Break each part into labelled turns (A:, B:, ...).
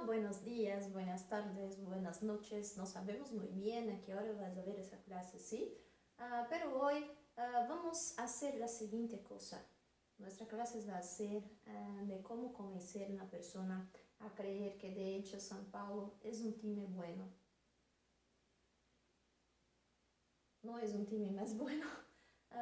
A: buenos días, buenas tardes, buenas noches. No sabemos muy bien a qué hora vas a ver esa clase, ¿sí? Pero hoy vamos a hacer la siguiente cosa. Nuestra clase va a ser de cómo convencer a una persona a creer que de hecho São Paulo es un time bueno. No es un time más bueno,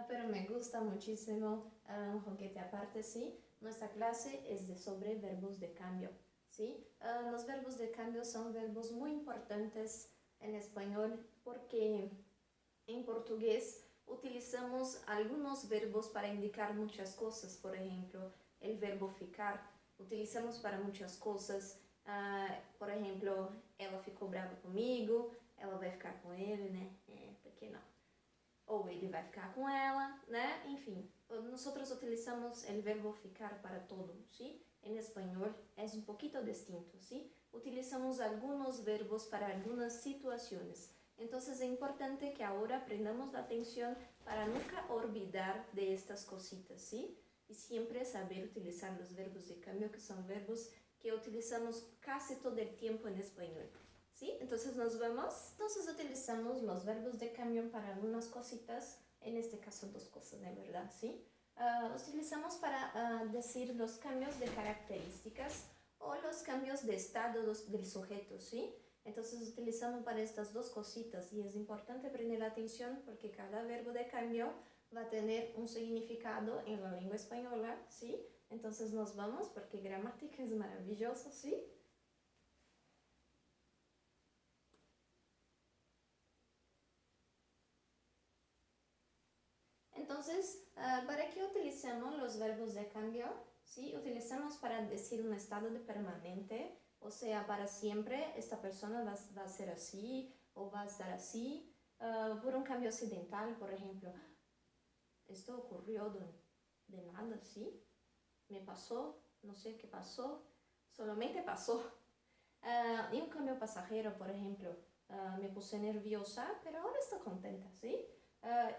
A: pero me gusta muchísimo. Un juguete aparte, ¿sí? Nuestra clase es sobre verbos de cambio. ¿Sí? Los verbos de cambio son verbos muy importantes en español porque en portugués utilizamos algunos verbos para indicar muchas cosas. Por ejemplo, el verbo ficar utilizamos para muchas cosas. Por ejemplo, ela ficou brava comigo, ela vai ficar com ele, né? Por que não? Ou ele vai ficar com ela, né? Enfim, nós utilizamos o verbo ficar para todo, ¿sí? En español es un poquito distinto, ¿sí? Utilizamos algunos verbos para algunas situaciones. Entonces es importante que ahora aprendamos la atención para nunca olvidar de estas cositas, ¿sí? Y siempre saber utilizar los verbos de cambio, que son verbos que utilizamos casi todo el tiempo en español. ¿Sí? Entonces nos vemos. Entonces utilizamos los verbos de cambio para algunas cositas, en este caso dos cosas de verdad, ¿sí? Utilizamos para decir los cambios de características o los cambios de estado del sujeto, ¿sí? Entonces utilizamos para estas dos cositas y es importante prender atención porque cada verbo de cambio va a tener un significado en la lengua española, ¿sí? Entonces nos vamos porque gramática es maravilloso, ¿sí? Entonces, ¿para qué utilizamos los verbos de cambio? ¿Sí? Utilizamos para decir un estado de permanente, o sea, para siempre esta persona va a ser así o va a estar así. Por un cambio accidental, por ejemplo, esto ocurrió de nada, ¿sí? Me pasó, no sé qué pasó, solamente pasó. Y un cambio pasajero, por ejemplo, me puse nerviosa, pero ahora estoy contenta, ¿sí?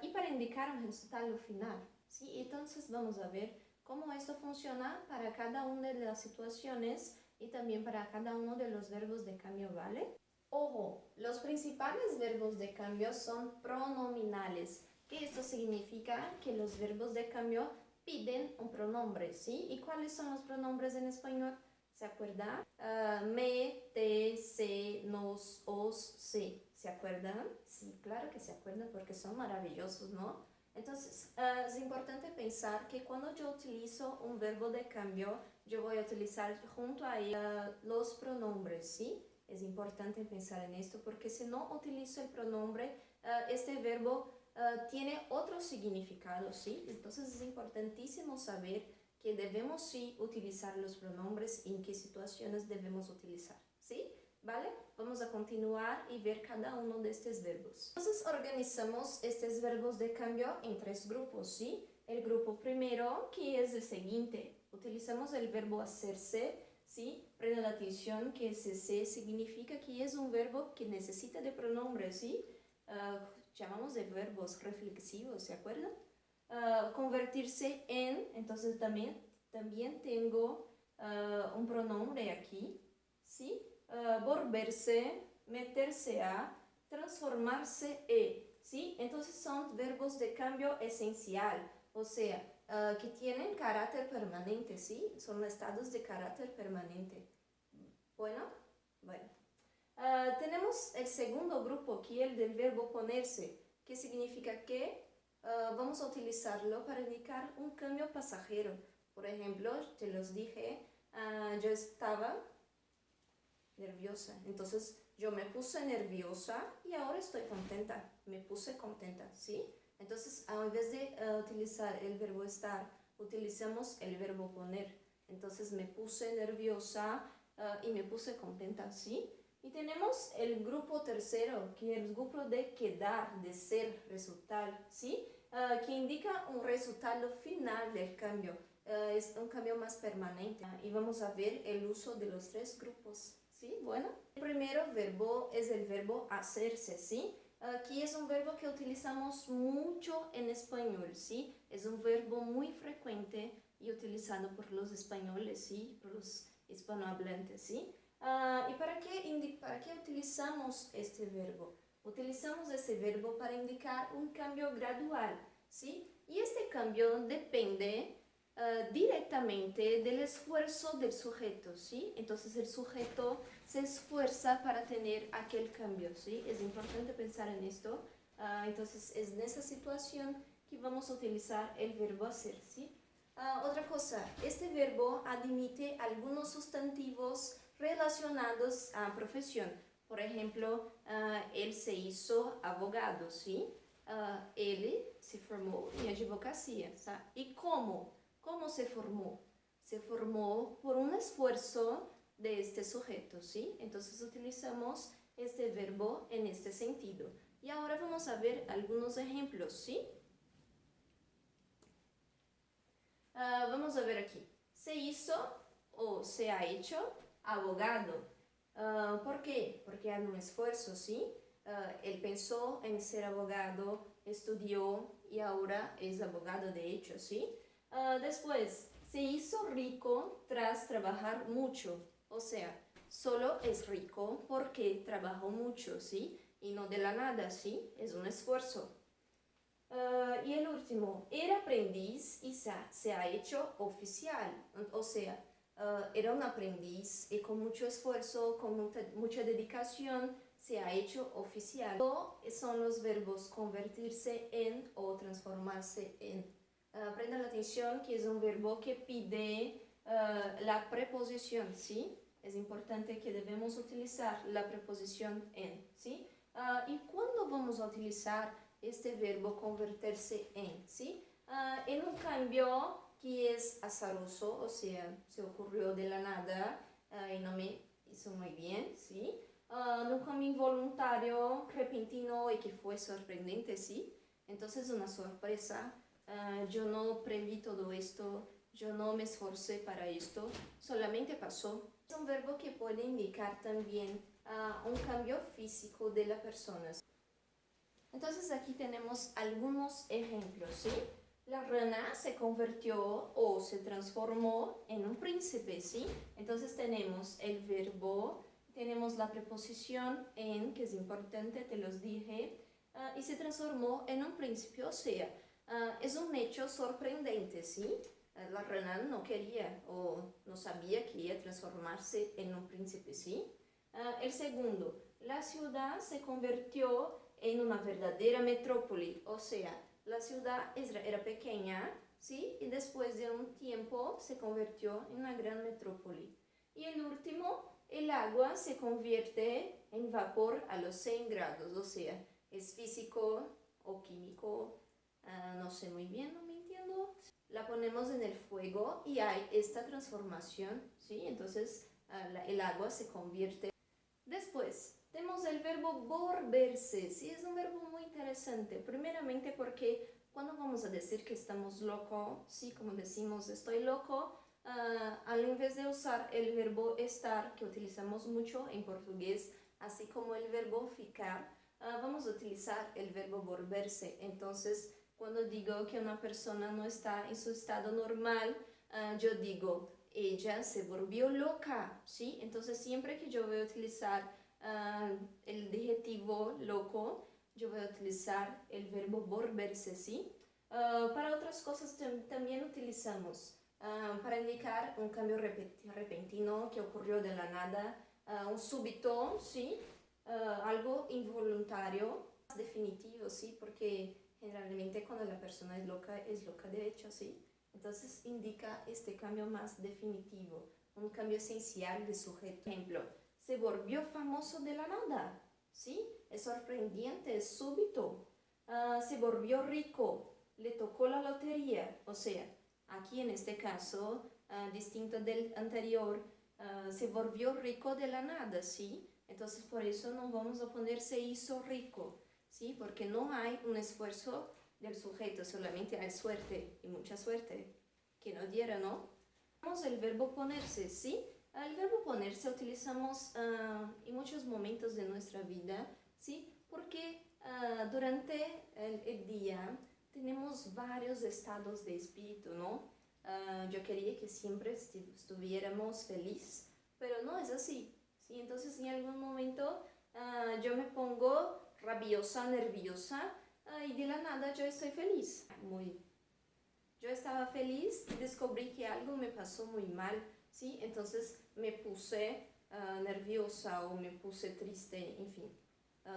A: Y para indicar un resultado final, ¿sí? Entonces vamos a ver cómo esto funciona para cada una de las situaciones y también para cada uno de los verbos de cambio, ¿vale? Ojo, los principales verbos de cambio son pronominales, que esto significa que los verbos de cambio piden un pronombre, ¿sí? ¿Y cuáles son los pronombres en español? ¿Se acuerdan? Me, te, se, nos, os, se. ¿Se acuerdan? Sí, claro que se acuerdan porque son maravillosos, ¿no? Entonces, es importante pensar que cuando yo utilizo un verbo de cambio, yo voy a utilizar junto a él los pronombres, ¿sí? Es importante pensar en esto porque si no utilizo el pronombre, este verbo tiene otro significado, ¿sí? Entonces es importantísimo saber que debemos sí utilizar los pronombres y en qué situaciones debemos utilizar, ¿sí? ¿Vale? Vamos a continuar y ver cada uno de estos verbos. Entonces organizamos estos verbos de cambio en tres grupos, ¿sí? El grupo primero, que es el siguiente. Utilizamos el verbo hacerse, ¿sí? Presta atención que ese se significa que es un verbo que necesita de pronombres, ¿sí? Llamamos de verbos reflexivos, ¿se acuerdan? Convertirse en, entonces también tengo un pronombre aquí, ¿sí? Volverse, meterse a, transformarse ¿sí? Entonces son verbos de cambio esencial, o sea, que tienen carácter permanente, ¿sí? Son estados de carácter permanente. Bueno. Tenemos el segundo grupo, que es el del verbo ponerse, que significa que vamos a utilizarlo para indicar un cambio pasajero. Por ejemplo, te los dije, yo estaba nerviosa, entonces yo me puse nerviosa y ahora estoy contenta, me puse contenta, ¿sí? Entonces, en vez de utilizar el verbo estar, utilizamos el verbo poner. Entonces, me puse nerviosa y me puse contenta, ¿sí? Y tenemos el grupo tercero, que es el grupo de quedar, de ser, resultar, ¿sí? Que indica un resultado final del cambio. Es un cambio más permanente. Y vamos a ver el uso de los tres grupos, ¿sí? Bueno, el primer verbo es el verbo hacerse, ¿sí? Que es un verbo que utilizamos mucho en español, ¿sí? Es un verbo muy frecuente y utilizado por los españoles, ¿sí? Por los hispanohablantes, ¿sí? ¿Y para qué utilizamos este verbo? Utilizamos este verbo para indicar un cambio gradual, ¿sí? Y este cambio depende directamente del esfuerzo del sujeto, ¿sí? Entonces el sujeto se esfuerza para tener aquel cambio, ¿sí? Es importante pensar en esto. Entonces es en esa situación que vamos a utilizar el verbo hacer, ¿sí? Otra cosa, este verbo admite algunos sustantivos relacionados a profesión. Por ejemplo, él se hizo abogado, ¿sí? Él se formó en advocacia, ¿sí? ¿Y cómo? ¿Cómo se formó? Se formó por un esfuerzo de este sujeto, ¿sí? Entonces utilizamos este verbo en este sentido. Y ahora vamos a ver algunos ejemplos, ¿sí? Vamos a ver aquí. Se hizo o se ha hecho abogado. ¿Por qué? Porque hay un esfuerzo, ¿sí? Él pensó en ser abogado, estudió y ahora es abogado de hecho, ¿sí? Después, se hizo rico tras trabajar mucho. O sea, solo es rico porque trabajó mucho, ¿sí? Y no de la nada, ¿sí? Es un esfuerzo. Y el último, era aprendiz y se ha hecho oficial. O sea, era un aprendiz y con mucho esfuerzo, con mucha dedicación, se ha hecho oficial. O son los verbos convertirse en o transformarse en. Prendan la atención que es un verbo que pide la preposición, ¿sí? Es importante que debemos utilizar la preposición en, ¿sí? ¿Y cuándo vamos a utilizar este verbo convertirse en, ¿sí? En un cambio que es azaroso, o sea, se ocurrió de la nada y no me hizo muy bien, ¿sí? Un cambio involuntario, repentino y que fue sorprendente, ¿sí? Entonces una sorpresa, yo no preví todo esto, yo no me esforcé para esto, solamente pasó. Es un verbo que puede indicar también un cambio físico de la persona. Entonces aquí tenemos algunos ejemplos, ¿sí? La rana se convirtió o se transformó en un príncipe, ¿sí? Entonces tenemos el verbo, tenemos la preposición en, que es importante, te los dije, y se transformó en un príncipe, o sea, es un hecho sorprendente, ¿sí? La rana no quería o no sabía que iba a transformarse en un príncipe, ¿sí? El segundo, la ciudad se convirtió en una verdadera metrópoli, o sea, la ciudad era pequeña, ¿sí? Y después de un tiempo se convirtió en una gran metrópoli. Y el último, el agua se convierte en vapor a los 100 grados, o sea, es físico o químico, no sé muy bien, no me entiendo. La ponemos en el fuego y hay esta transformación, ¿sí? Entonces el agua se convierte. Después, tenemos el verbo volverse, sí, es un verbo muy interesante, primeramente porque cuando vamos a decir que estamos locos, sí, como decimos estoy loco, al invés de usar el verbo estar, que utilizamos mucho en portugués, así como el verbo ficar, vamos a utilizar el verbo volverse. Entonces, cuando digo que una persona no está en su estado normal, yo digo, ella se volvió loca, ¿sí? Entonces siempre que yo voy a utilizar el adjetivo loco, yo voy a utilizar el verbo volverse, ¿sí? Para otras cosas también utilizamos, para indicar un cambio repentino que ocurrió de la nada, un súbito, ¿sí? Algo involuntario, definitivo, ¿sí? Porque generalmente cuando la persona es loca de hecho, ¿sí? Entonces indica este cambio más definitivo, un cambio esencial de sujeto. Por ejemplo, se volvió famoso de la nada, ¿sí? Es sorprendente, es súbito. Se volvió rico, le tocó la lotería, o sea, aquí en este caso, distinto del anterior, se volvió rico de la nada, ¿sí? Entonces por eso no vamos a poner se hizo rico, ¿sí? Porque no hay un esfuerzo del sujeto, solamente hay suerte y mucha suerte que no diera, ¿no? Tenemos el verbo ponerse, ¿sí? El verbo ponerse utilizamos en muchos momentos de nuestra vida, ¿sí? Porque durante el día tenemos varios estados de espíritu, ¿no? Yo quería que siempre estuviéramos felices, pero no es así, Entonces en algún momento yo me pongo rabiosa, nerviosa y de la nada yo estoy feliz. Yo estaba feliz y descubrí que algo me pasó muy mal, ¿sí? Entonces me puse nerviosa o me puse triste, en fin.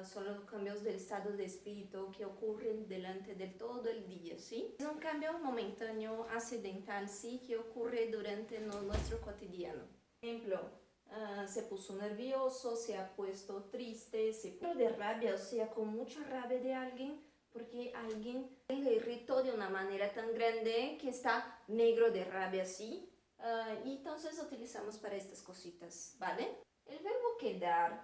A: Son los cambios del estado de espíritu que ocurren delante de todo el día, ¿sí? Es un cambio momentáneo, accidental, ¿sí? Que ocurre durante nuestro cotidiano. Por ejemplo, se puso nervioso, se ha puesto triste, se puso de rabia, o sea, con mucha rabia de alguien, porque alguien le irritó de una manera tan grande que está negro de rabia, ¿sí? Y entonces utilizamos para estas cositas, ¿vale? El verbo quedar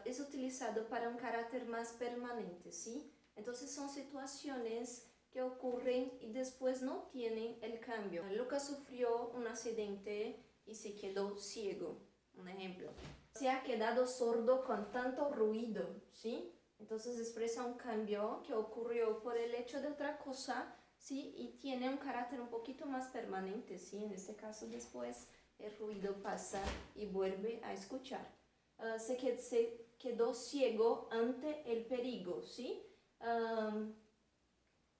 A: es utilizado para un carácter más permanente, ¿sí? Entonces son situaciones que ocurren y después no tienen el cambio. Lucas sufrió un accidente y se quedó ciego, un ejemplo. Se ha quedado sordo con tanto ruido, ¿sí? Entonces expresa un cambio que ocurrió por el hecho de otra cosa, ¿sí? Y tiene un carácter un poquito más permanente, ¿sí? En este caso después el ruido pasa y vuelve a escuchar. Se quedó ciego ante el peligro, ¿sí?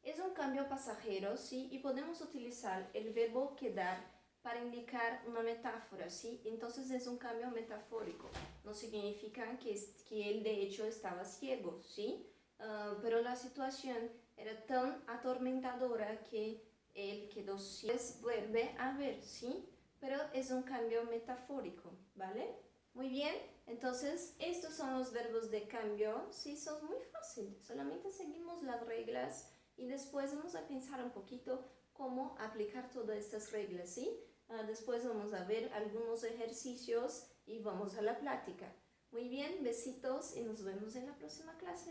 A: Es un cambio pasajero, ¿sí? Y podemos utilizar el verbo quedar para indicar una metáfora, ¿sí? Entonces es un cambio metafórico. No significa que él de hecho estaba ciego, ¿sí? Pero la situación era tan atormentadora que él quedó ciego. Pues vuelve a ver, ¿sí? Pero es un cambio metafórico, ¿vale? Muy bien, entonces estos son los verbos de cambio, sí, son muy fáciles, solamente seguimos las reglas y después vamos a pensar un poquito cómo aplicar todas estas reglas, ¿sí? Después vamos a ver algunos ejercicios y vamos a la plática. Muy bien, besitos y nos vemos en la próxima clase.